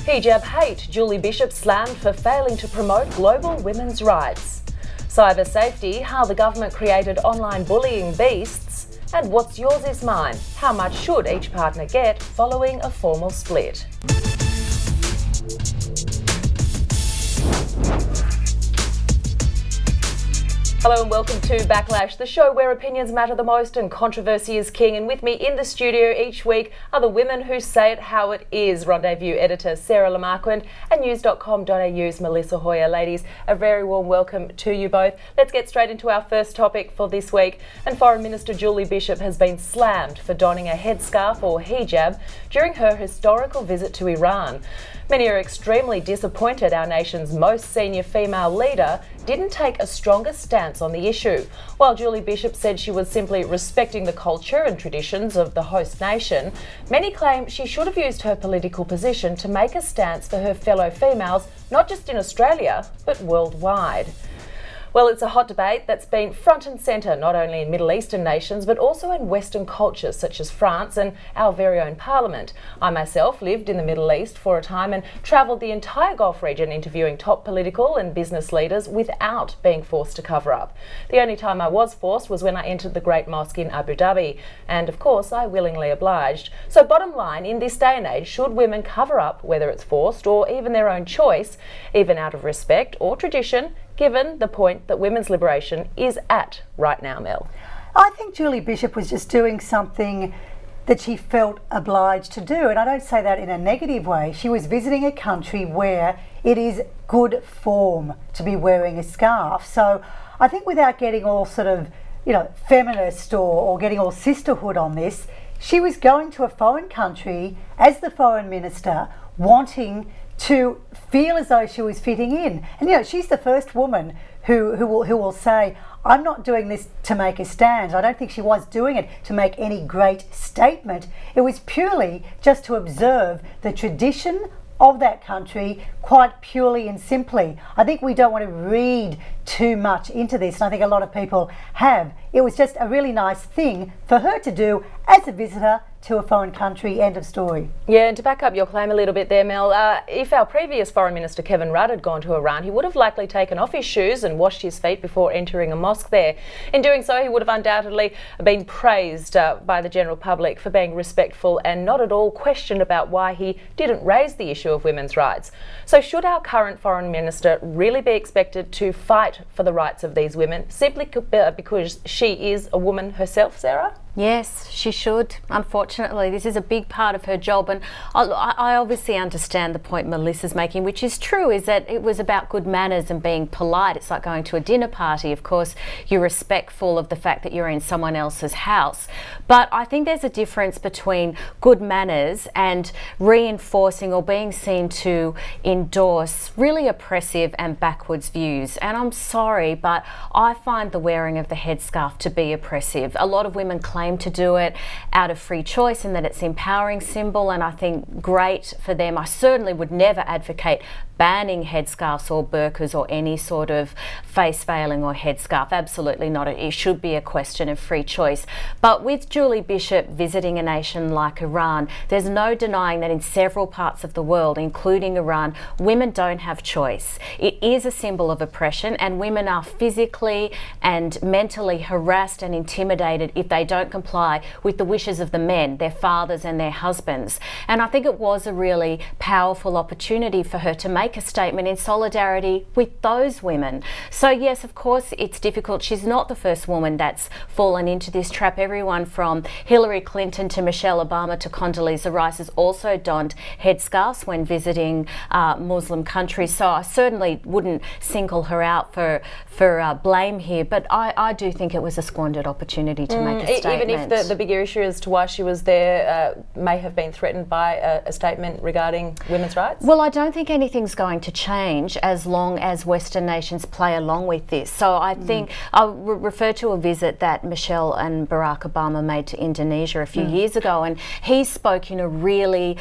Hijab hate, Julie Bishop slammed for failing to promote global women's rights. Cyber safety, how the government created online bullying beasts. And what's yours is mine, how much should each partner get following a formal split? Hello and welcome to Backlash, the show where opinions matter the most and controversy is king. And with me in the studio each week are the women who say it how it is. Rendezvous editor Sarah Lamarquand and news.com.au's Melissa Hoyer. Ladies, a very warm welcome to you both. Let's get straight into our first topic for this week. And Foreign Minister Julie Bishop has been slammed for donning a headscarf or hijab during her historical visit to Iran. Many are extremely disappointed our nation's most senior female leader didn't take a stronger stance on the issue. While Julie Bishop said she was simply respecting the culture and traditions of the host nation, many claim she should have used her political position to make a stance for her fellow females, not just in Australia, but worldwide. Well, it's a hot debate that's been front and centre not only in Middle Eastern nations but also in Western cultures such as France and our very own Parliament. I myself lived in the Middle East for a time and travelled the entire Gulf region interviewing top political and business leaders without being forced to cover up. The only time I was forced was when I entered the Great Mosque in Abu Dhabi, and of course I willingly obliged. So bottom line, in this day and age, should women cover up, whether it's forced or even their own choice, even out of respect or tradition, given the point that women's liberation is at right now, Mel? I think Julie Bishop was just doing something that she felt obliged to do, and I don't say that in a negative way. She was visiting a country where it is good form to be wearing a scarf. So I think without getting all sort of, feminist or getting all sisterhood on this, she was going to a foreign country as the foreign minister, wanting to feel as though she was fitting in. And she's the first woman who will say, I'm not doing this to make a stand. I don't think she was doing it to make any great statement. It was purely just to observe the tradition of that country, quite purely and simply. I think we don't want to read too much into this, and I think a lot of people have. It was just a really nice thing for her to do as a visitor to a foreign country, end of story. Yeah, and to back up your claim a little bit there, Mel, if our previous Foreign Minister Kevin Rudd had gone to Iran, he would have likely taken off his shoes and washed his feet before entering a mosque there. In doing so, he would have undoubtedly been praised by the general public for being respectful and not at all questioned about why he didn't raise the issue of women's rights. So should our current Foreign Minister really be expected to fight for the rights of these women simply because she is a woman herself, Sarah? Yes, she should. Unfortunately, this is a big part of her job, and I obviously understand the point Melissa's making, which is true, is that it was about good manners and being polite. It's like going to a dinner party. Of course, you're respectful of the fact that you're in someone else's house. But I think there's a difference between good manners and reinforcing or being seen to endorse really oppressive and backwards views. And I'm sorry, but I find the wearing of the headscarf to be oppressive. A lot of women claim to do it out of free choice and that it's empowering symbol, and I think great for them. I certainly would never advocate banning headscarves or burqas or any sort of face veiling or headscarf. Absolutely not. It should be a question of free choice. But with Julie Bishop visiting a nation like Iran, there's no denying that in several parts of the world, including Iran, women don't have choice. It is a symbol of oppression, and women are physically and mentally harassed and intimidated if they don't comply with the wishes of the men, their fathers and their husbands. And I think it was a really powerful opportunity for her to make a statement in solidarity with those women. So yes, of course, it's difficult. She's not the first woman that's fallen into this trap. Everyone from Hillary Clinton to Michelle Obama to Condoleezza Rice has also donned headscarves when visiting Muslim countries. So I certainly wouldn't single her out for blame here, but I do think it was a squandered opportunity to make a statement. Even if the bigger issue as to why she was there may have been threatened by a statement regarding women's rights? Well, I don't think anything's going to change as long as Western nations play along with this. So I think I'll refer to a visit that Michelle and Barack Obama made to Indonesia a few years ago, and he spoke in a really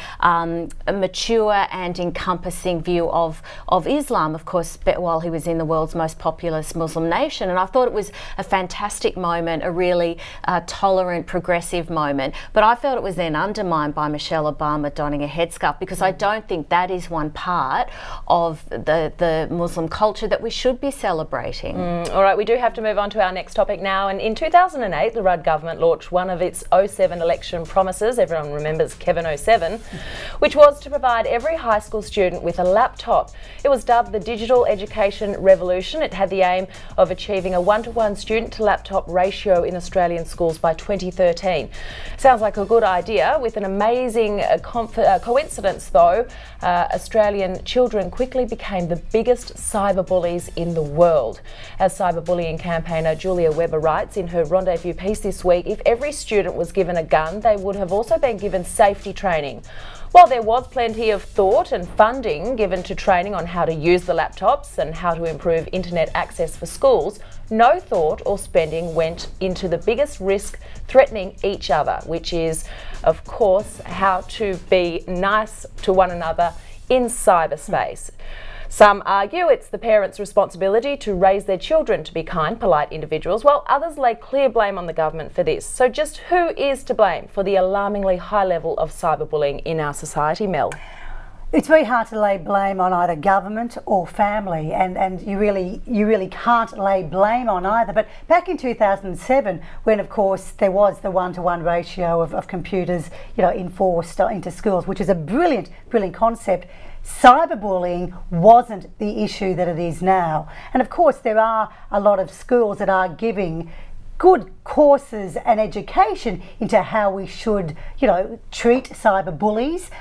mature and encompassing view of Islam, of course, while he was in the world's most populous Muslim nation. And I thought it was a fantastic moment, a really tolerant tolerant, progressive moment. But I felt it was then undermined by Michelle Obama donning a headscarf, because I don't think that is one part of the Muslim culture that we should be celebrating. All right, we do have to move on to our next topic now. And in 2008, the Rudd government launched one of its 07 election promises. Everyone remembers Kevin 07, which was to provide every high school student with a laptop. It was dubbed the Digital Education Revolution. It had the aim of achieving a 1-to-1 student to laptop ratio in Australian schools by 2013. Sounds like a good idea. With an amazing coincidence though, Australian children quickly became the biggest cyberbullies in the world. As cyberbullying campaigner Julia Weber writes in her Rendezvous piece this week, if every student was given a gun, they would have also been given safety training. While there was plenty of thought and funding given to training on how to use the laptops and how to improve internet access for schools, no thought or spending went into the biggest risk threatening each other, which is, of course, how to be nice to one another in cyberspace. Some argue it's the parents' responsibility to raise their children to be kind, polite individuals, while others lay clear blame on the government for this. So just who is to blame for the alarmingly high level of cyberbullying in our society, Mel? It's very hard to lay blame on either government or family, and you really can't lay blame on either. But back in 2007, when of course there was the 1-to-1 ratio of computers, enforced into schools, which is a brilliant concept, cyberbullying wasn't the issue that it is now. And of course there are a lot of schools that are giving good courses and education into how we should, treat cyberbullies.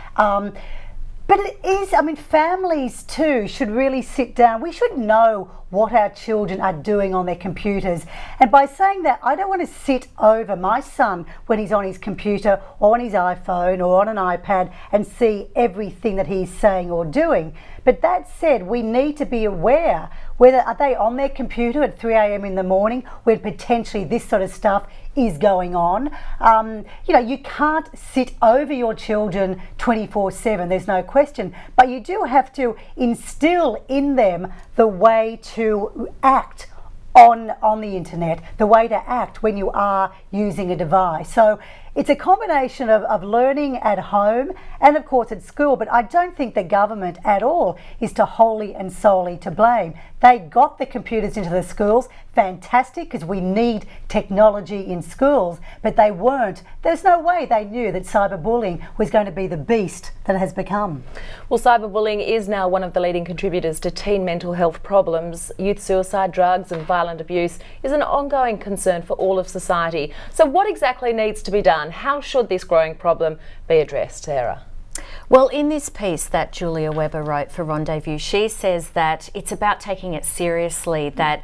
But it is, families too should really sit down. We should know what our children are doing on their computers. And by saying that, I don't want to sit over my son when he's on his computer or on his iPhone or on an iPad and see everything that he's saying or doing. But that said, we need to be aware whether are they on their computer at 3 a.m. in the morning when potentially this sort of stuff is going on. You can't sit over your children 24/7, there's no question, but you do have to instill in them the way to act on the internet, the way to act when you are using a device. So it's a combination of learning at home and of course at school, but I don't think the government at all is to wholly and solely to blame. They got the computers into the schools, fantastic, because we need technology in schools, but they weren't. There's no way they knew that cyberbullying was going to be the beast that it has become. Well, cyberbullying is now one of the leading contributors to teen mental health problems. Youth suicide, drugs and violent abuse is an ongoing concern for all of society. So what exactly needs to be done? How should this growing problem be addressed, Sarah? Well, in this piece that Julia Weber wrote for Rendezvous, she says that it's about taking it seriously, that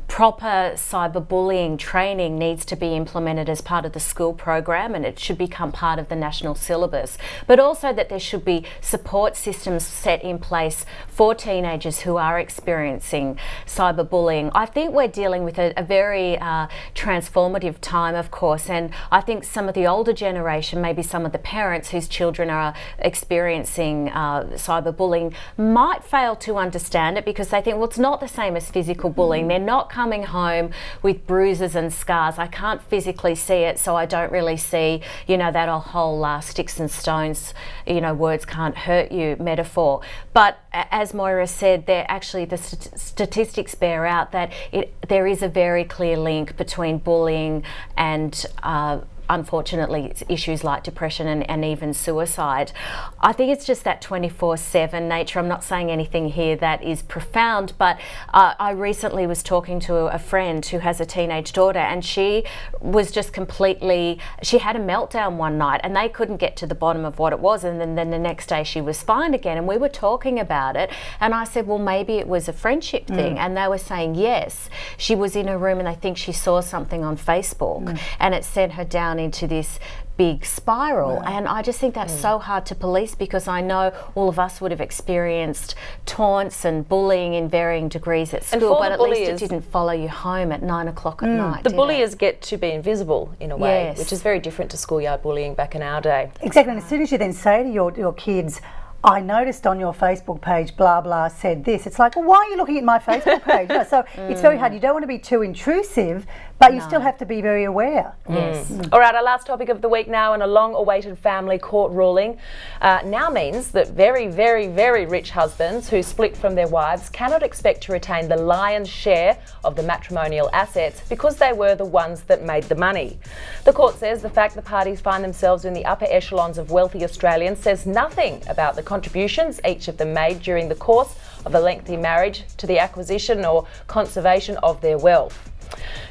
proper cyberbullying training needs to be implemented as part of the school program and it should become part of the national syllabus, but also that there should be support systems set in place for teenagers who are experiencing cyberbullying. I think we're dealing with a very transformative time, of course, and I think some of the older generation, maybe some of the parents whose children are experiencing cyberbullying might fail to understand it because they think, well, it's not the same as physical bullying. They're not coming home with bruises and scars. I can't physically see it, so I don't really see, that whole sticks and stones, words can't hurt you metaphor. But as Moira said, the statistics bear out that there is a very clear link between bullying and unfortunately issues like depression and even suicide. I think it's just that 24/7 nature. I'm not saying anything here that is profound, but I recently was talking to a friend who has a teenage daughter, and she was just she had a meltdown one night and they couldn't get to the bottom of what it was, and then the next day she was fine again, and we were talking about it and I said, well, maybe it was a friendship thing, and they were saying yes, she was in a room and I think she saw something on Facebook and it sent her down into this big spiral. And I just think that's so hard to police, because I know all of us would have experienced taunts and bullying in varying degrees at school, but at least it didn't follow you home at 9 o'clock at night. The bullies get to be invisible in a way, which is very different to schoolyard bullying back in our day. Exactly, and as soon as you then say to your kids, I noticed on your Facebook page, blah, blah, said this. It's like, well, why are you looking at my Facebook page? So it's very hard. You don't want to be too intrusive, but you still have to be very aware. Yes. All right, our last topic of the week now, and a long-awaited family court ruling now means that very, very, very rich husbands who split from their wives cannot expect to retain the lion's share of the matrimonial assets because they were the ones that made the money. The court says the fact the parties find themselves in the upper echelons of wealthy Australians says nothing about the contributions each of them made during the course of a lengthy marriage to the acquisition or conservation of their wealth.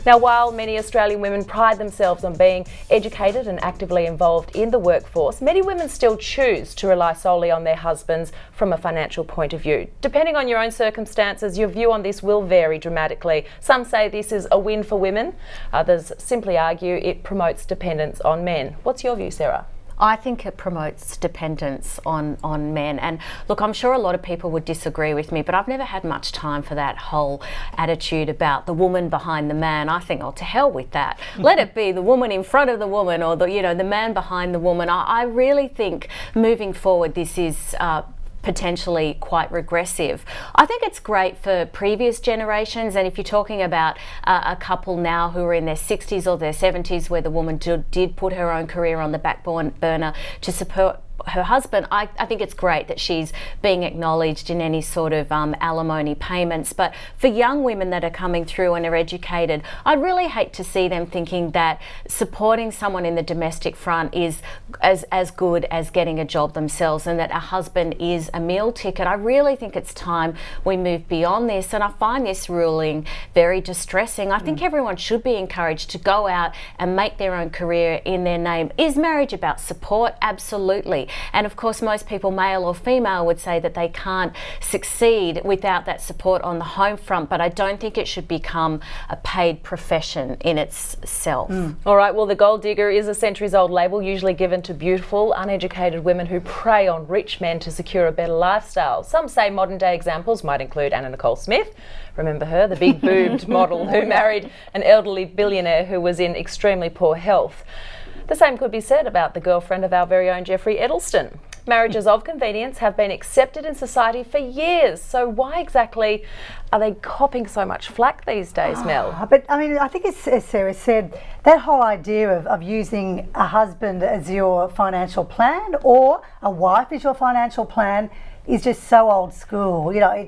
Now, while many Australian women pride themselves on being educated and actively involved in the workforce, many women still choose to rely solely on their husbands from a financial point of view. Depending on your own circumstances, your view on this will vary dramatically. Some say this is a win for women. Others simply argue it promotes dependence on men. What's your view, Sarah? I think it promotes dependence on men. And look, I'm sure a lot of people would disagree with me, but I've never had much time for that whole attitude about the woman behind the man. I think, oh, to hell with that. Let it be the woman in front of the woman, or the man behind the woman. I really think moving forward this is potentially quite regressive. I think it's great for previous generations, and if you're talking about a couple now who are in their 60s or their 70s where the woman did put her own career on the back burner to support her husband, I think it's great that she's being acknowledged in any sort of alimony payments. But for young women that are coming through and are educated, I'd really hate to see them thinking that supporting someone in the domestic front is as good as getting a job themselves, and that a husband is a meal ticket. I really think it's time we move beyond this, and I find this ruling very distressing. I think everyone should be encouraged to go out and make their own career in their name. Is marriage about support? Absolutely. And of course, most people, male or female, would say that they can't succeed without that support on the home front, but I don't think it should become a paid profession in itself. All right, well, the gold digger is a centuries-old label usually given to beautiful, uneducated women who prey on rich men to secure a better lifestyle. Some say modern-day examples might include Anna Nicole Smith. Remember her, the big-boobed model who married an elderly billionaire who was in extremely poor health. The same could be said about the girlfriend of our very own Jeffrey Edelston. Marriages of convenience have been accepted in society for years, so why exactly are they copping so much flack these days, Mel? But I mean, I think as Sarah said, that whole idea of using a husband as your financial plan or a wife as your financial plan is just so old school. You know,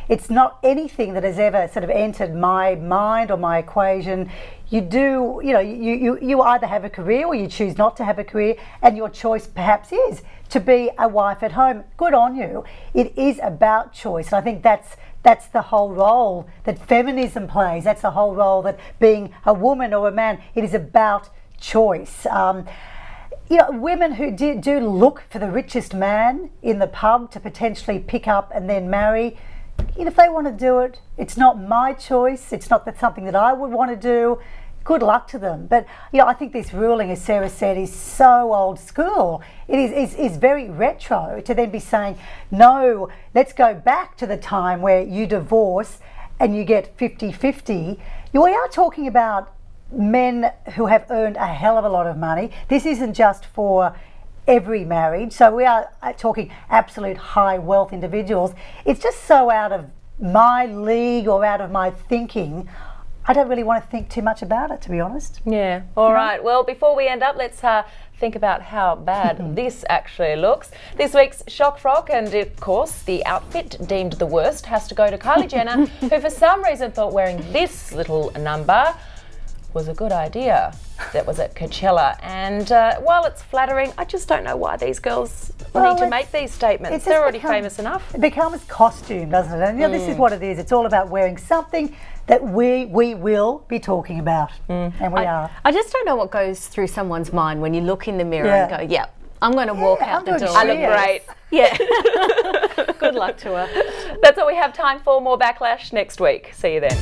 it's not anything that has ever sort of entered my mind or my equation. You do, you either have a career or you choose not to have a career, and your choice perhaps is to be a wife at home. Good on you. It is about choice, and I think that's the whole role that feminism plays. That's the whole role that being a woman or a man, it is about choice. Women who do look for the richest man in the pub to potentially pick up and then marry, if they want to do it, it's not my choice. It's not something that I would want to do. Good luck to them. But I think this ruling, as Sarah said, is so old school. It is very retro to then be saying, no, let's go back to the time where you divorce and you get 50-50. We are talking about men who have earned a hell of a lot of money. This isn't just for every marriage. So we are talking absolute high wealth individuals. It's just so out of my league or out of my thinking. I don't really want to think too much about it, to be honest. Yeah. All right. Well, before we end up, let's think about how bad this actually looks. This week's shock frock, and of course the outfit deemed the worst, has to go to Kylie Jenner, who for some reason thought wearing this little number was a good idea. That was at Coachella, and while it's flattering, I just don't know why these girls need to make these statements. They're already famous enough. It becomes costume, doesn't it? And this is what it is. It's all about wearing something that we will be talking about, and we are. I just don't know what goes through someone's mind when you look in the mirror and go, "Yep, I'm going to walk out the door. I look great." Yeah. Good luck to her. That's all we have time for. More Backlash next week. See you then.